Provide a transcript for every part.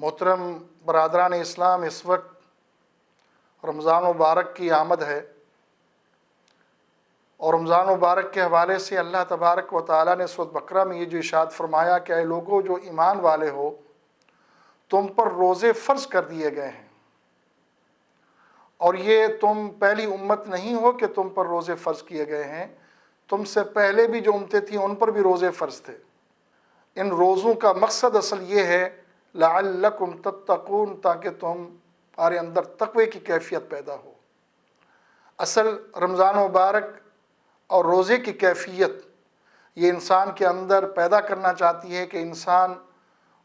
محترم برادران اسلام، اس وقت رمضان مبارک کی آمد ہے، اور رمضان مبارک کے حوالے سے اللہ تبارک و تعالیٰ نے سورۃ بقرہ میں یہ جو ارشاد فرمایا کہ اے لوگو جو ایمان والے ہو، تم پر روزے فرض کر دیے گئے ہیں، اور یہ تم پہلی امت نہیں ہو کہ تم پر روزے فرض کیے گئے ہیں، تم سے پہلے بھی جو امتیں تھیں ان پر بھی روزے فرض تھے۔ ان روزوں کا مقصد اصل یہ ہے لعلکم تتقون، تاکہ تمہارے اندر تقوی کی کیفیت پیدا ہو۔ اصل رمضان مبارک اور روزے کی کیفیت یہ انسان کے اندر پیدا کرنا چاہتی ہے کہ انسان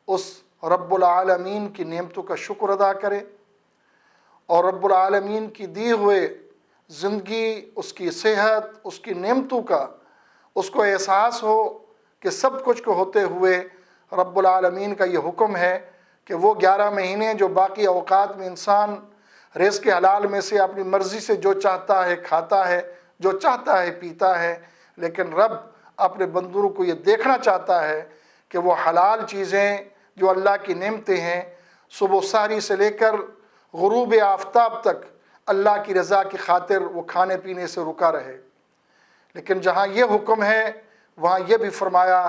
اس رب العالمین کی نعمتوں کا شکر ادا کرے، اور رب العالمین کی دی ہوئے زندگی، اس کی صحت، اس کی نعمتوں کا اس کو احساس ہو کہ سب کچھ کو ہوتے ہوئے رب العالمین کا یہ حکم ہے کہ وہ 11 مہینے جو باقی اوقات میں انسان رزق حلال میں سے اپنی مرضی سے جو چاہتا ہے کھاتا ہے، جو چاہتا ہے پیتا ہے، لیکن رب اپنے بندوں کو یہ دیکھنا چاہتا ہے کہ وہ حلال چیزیں جو اللہ کی نعمتیں ہیں، صبح سحری سے لے کر غروب آفتاب تک اللہ کی رضا کی خاطر وہ کھانے پینے سے رکا رہے۔ لیکن جہاں یہ حکم ہے وہاں یہ بھی فرمایا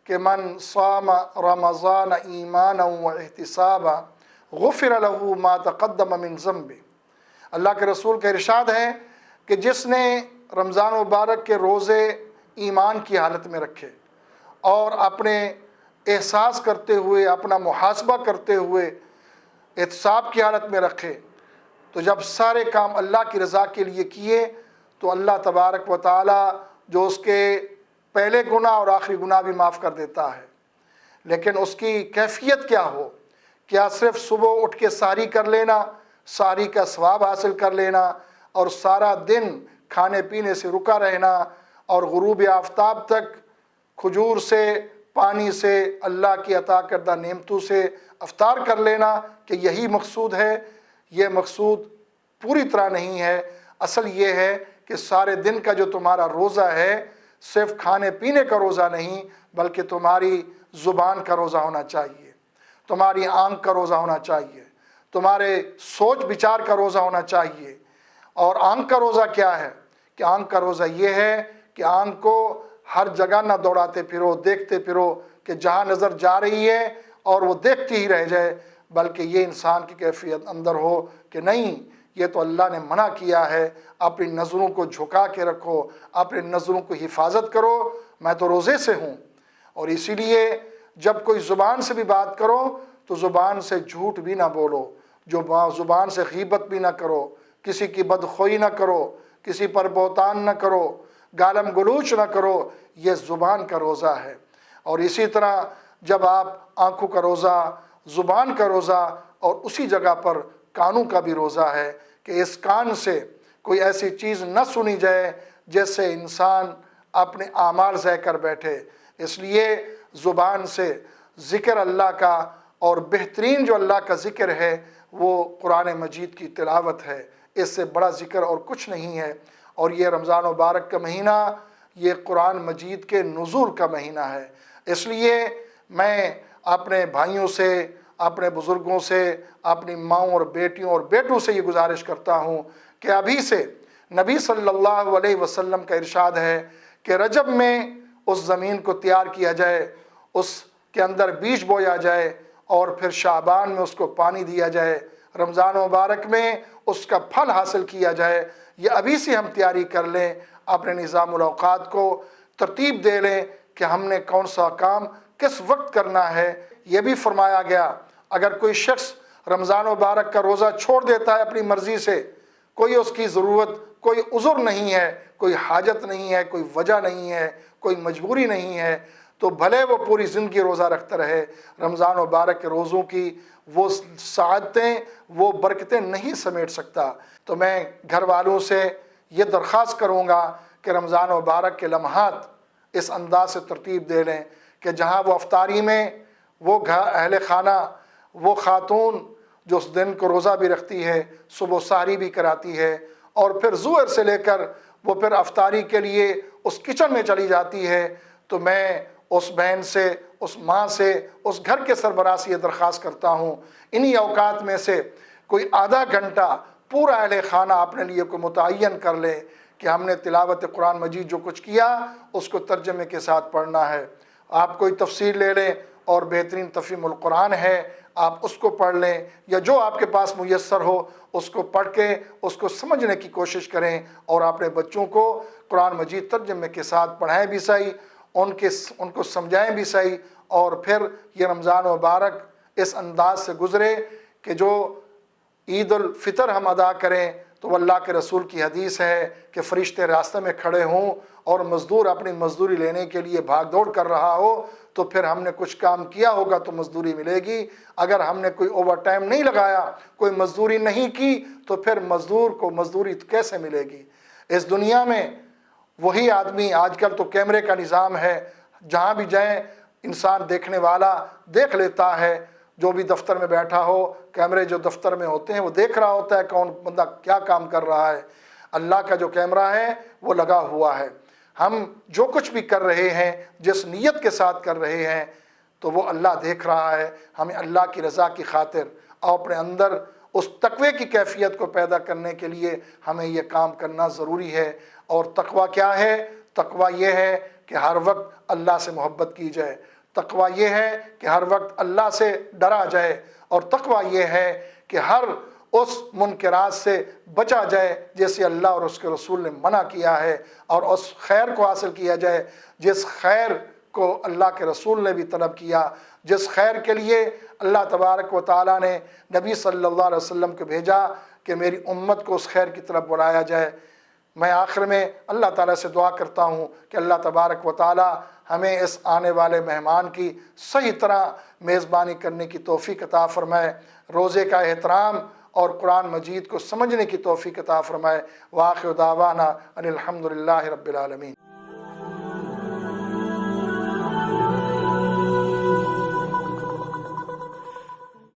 کہ من صام رمضان ایمانا و احتسابا غفر له ما تقدم من ذنبه۔ اللہ کے رسول کا ارشاد ہے کہ جس نے رمضان مبارک کے روزے ایمان کی حالت میں رکھے اور اپنے احساس کرتے ہوئے، اپنا محاسبہ کرتے ہوئے احتساب کی حالت میں رکھے، تو جب سارے کام اللہ کی رضا کے لیے کیے تو اللہ تبارک و تعالی جو اس کے پہلے گناہ اور آخری گناہ بھی معاف کر دیتا ہے۔ لیکن اس کی کیفیت کیا ہو؟ کیا صرف صبح اٹھ کے سحری کر لینا، سحری کا ثواب حاصل کر لینا اور سارا دن کھانے پینے سے رکا رہنا اور غروب آفتاب تک کھجور سے، پانی سے، اللہ کی عطا کردہ نعمتوں سے افطار کر لینا کہ یہی مقصود ہے؟ یہ مقصود پوری طرح نہیں ہے۔ اصل یہ ہے کہ سارے دن کا جو تمہارا روزہ ہے صرف کھانے پینے کا روزہ نہیں، بلکہ تمہاری زبان کا روزہ ہونا چاہیے، تمہاری آنکھ کا روزہ ہونا چاہیے، تمہارے سوچ بچار کا روزہ ہونا چاہیے۔ اور آنکھ کا روزہ کیا ہے؟ کہ آنکھ کا روزہ یہ ہے کہ آنکھ کو ہر جگہ نہ دوڑاتے پھرو، دیکھتے پھرو کہ جہاں نظر جا رہی ہے اور وہ دیکھتی ہی رہ جائے، بلکہ یہ انسان کی کیفیت اندر ہو کہ نہیں، یہ تو اللہ نے منع کیا ہے، اپنی نظروں کو جھکا کے رکھو، اپنی نظروں کو حفاظت کرو، میں تو روزے سے ہوں۔ اور اسی لیے جب کوئی زبان سے بھی بات کرو تو زبان سے جھوٹ بھی نہ بولو، زبان سے غیبت بھی نہ کرو، کسی کی بدخوئی نہ کرو، کسی پر بہتان نہ کرو، گالم گلوچ نہ کرو۔ یہ زبان کا روزہ ہے۔ اور اسی طرح جب آپ آنکھوں کا روزہ، زبان کا روزہ، اور اسی جگہ پر کانوں کا بھی روزہ ہے کہ اس کان سے کوئی ایسی چیز نہ سنی جائے جس سے انسان اپنے اعمال ضائع کر بیٹھے۔ اس لیے زبان سے ذکر اللہ کا، اور بہترین جو اللہ کا ذکر ہے وہ قرآن مجید کی تلاوت ہے۔ اس سے بڑا ذکر اور کچھ نہیں ہے۔ اور یہ رمضان مبارک کا مہینہ یہ قرآن مجید کے نزول کا مہینہ ہے۔ اس لیے میں اپنے بھائیوں سے، اپنے بزرگوں سے، اپنی ماؤں اور بیٹیوں اور بیٹوں سے یہ گزارش کرتا ہوں کہ ابھی سے نبی صلی اللہ علیہ وسلم کا ارشاد ہے کہ رجب میں اس زمین کو تیار کیا جائے، اس کے اندر بیج بویا جائے، اور پھر شعبان میں اس کو پانی دیا جائے، رمضان مبارک میں اس کا پھل حاصل کیا جائے۔ یہ ابھی سے ہم تیاری کر لیں، اپنے نظام الاوقات کو ترتیب دے لیں کہ ہم نے کون سا کام کس وقت کرنا ہے۔ یہ بھی فرمایا گیا اگر کوئی شخص رمضان مبارک کا روزہ چھوڑ دیتا ہے اپنی مرضی سے، کوئی اس کی ضرورت، کوئی عذر نہیں ہے، کوئی حاجت نہیں ہے، کوئی وجہ نہیں ہے، کوئی مجبوری نہیں ہے، تو بھلے وہ پوری زندگی روزہ رکھتا رہے، رمضان مبارک کے روزوں کی وہ سعادتیں، وہ برکتیں نہیں سمیٹ سکتا۔ تو میں گھر والوں سے یہ درخواست کروں گا کہ رمضان مبارک کے لمحات اس انداز سے ترتیب دے لیں کہ جہاں وہ افطاری میں وہ اہل خانہ، وہ خاتون جو اس دن کو روزہ بھی رکھتی ہے، صبح سحری بھی کراتی ہے، اور پھر ظہر سے لے کر وہ پھر افطاری کے لیے اس کچن میں چلی جاتی ہے، تو میں اس بہن سے، اس ماں سے، اس گھر کے سربراہ سے یہ درخواست کرتا ہوں، انہی اوقات میں سے کوئی آدھا گھنٹہ پورا اہل خانہ اپنے لیے کو متعین کر لے کہ ہم نے تلاوت قرآن مجید جو کچھ کیا اس کو ترجمے کے ساتھ پڑھنا ہے۔ آپ کوئی تفسیر لے لیں اور بہترین تفہیم القرآن ہے، آپ اس کو پڑھ لیں، یا جو آپ کے پاس میسر ہو اس کو پڑھ کے اس کو سمجھنے کی کوشش کریں، اور اپنے بچوں کو قرآن مجید ترجمے کے ساتھ پڑھائیں بھی صحیح، ان کو سمجھائیں بھی صحیح، اور پھر یہ رمضان مبارک اس انداز سے گزرے کہ جو عید الفطر ہم ادا کریں تو اللہ کے رسول کی حدیث ہے کہ فرشتے راستے میں کھڑے ہوں اور مزدور اپنی مزدوری لینے کے لیے بھاگ دوڑ کر رہا ہو، تو پھر ہم نے کچھ کام کیا ہوگا تو مزدوری ملے گی۔ اگر ہم نے کوئی اوور ٹائم نہیں لگایا، کوئی مزدوری نہیں کی، تو پھر مزدور کو مزدوری کیسے ملے گی؟ اس دنیا میں وہی آدمی، آج کل تو کیمرے کا نظام ہے، جہاں بھی جائیں انسان دیکھنے والا دیکھ لیتا ہے، جو بھی دفتر میں بیٹھا ہو کیمرے جو دفتر میں ہوتے ہیں وہ دیکھ رہا ہوتا ہے کون بندہ کیا کام کر رہا ہے۔ اللہ کا جو کیمرہ ہے وہ لگا ہوا ہے، ہم جو کچھ بھی کر رہے ہیں جس نیت کے ساتھ کر رہے ہیں تو وہ اللہ دیکھ رہا ہے۔ ہمیں اللہ کی رضا کی خاطر اور اپنے اندر اس تقوی کی کیفیت کو پیدا کرنے کے لیے ہمیں یہ کام کرنا ضروری ہے۔ اور تقوی کیا ہے؟ تقوی یہ ہے کہ ہر وقت اللہ سے محبت کی جائے، تقوی یہ ہے کہ ہر وقت اللہ سے ڈرا جائے، اور تقوی یہ ہے کہ ہر اس منکرات سے بچا جائے جیسے اللہ اور اس کے رسول نے منع کیا ہے، اور اس خیر کو حاصل کیا جائے جس خیر کو اللہ کے رسول نے بھی طلب کیا، جس خیر کے لیے اللہ تبارک و تعالیٰ نے نبی صلی اللہ علیہ وسلم کو بھیجا کہ میری امت کو اس خیر کی طرف بلایا جائے۔ میں آخر میں اللہ تعالیٰ سے دعا کرتا ہوں کہ اللہ تبارک و تعالیٰ ہمیں اس آنے والے مہمان کی صحیح طرح میزبانی کرنے کی توفیق عطا فرمائے، روزے کا احترام اور قرآن مجید کو سمجھنے کی توفیق عطا فرمائے۔ وآخر دعوانا ان الحمد للہ رب العالمین۔